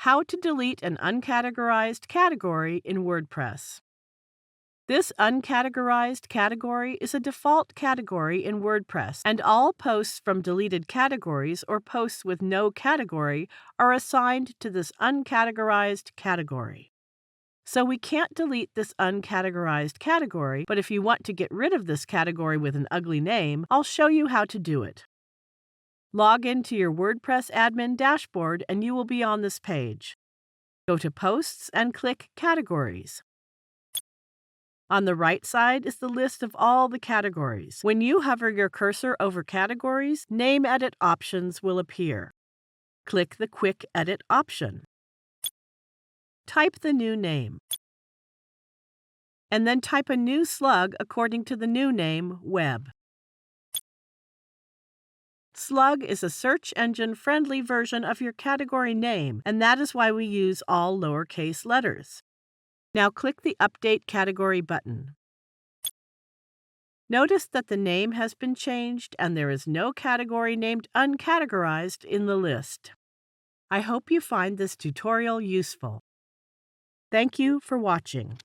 How to delete an uncategorized category in WordPress. This uncategorized category is a default category in WordPress, and all posts from deleted categories or posts with no category are assigned to this uncategorized category. So we can't delete this uncategorized category, but if you want to get rid of this category with an ugly name, I'll show you how to do it. Log into your WordPress admin dashboard and you will be on this page. Go to Posts and click Categories. On the right side is the list of all the categories. When you hover your cursor over categories, Name Edit options will appear. Click the Quick Edit option. Type the new name. And then type a new slug according to the new name, Web. Slug is a search engine-friendly version of your category name, and that is why we use all lowercase letters. Now click the Update Category button. Notice that the name has been changed and there is no category named Uncategorized in the list. I hope you find this tutorial useful. Thank you for watching.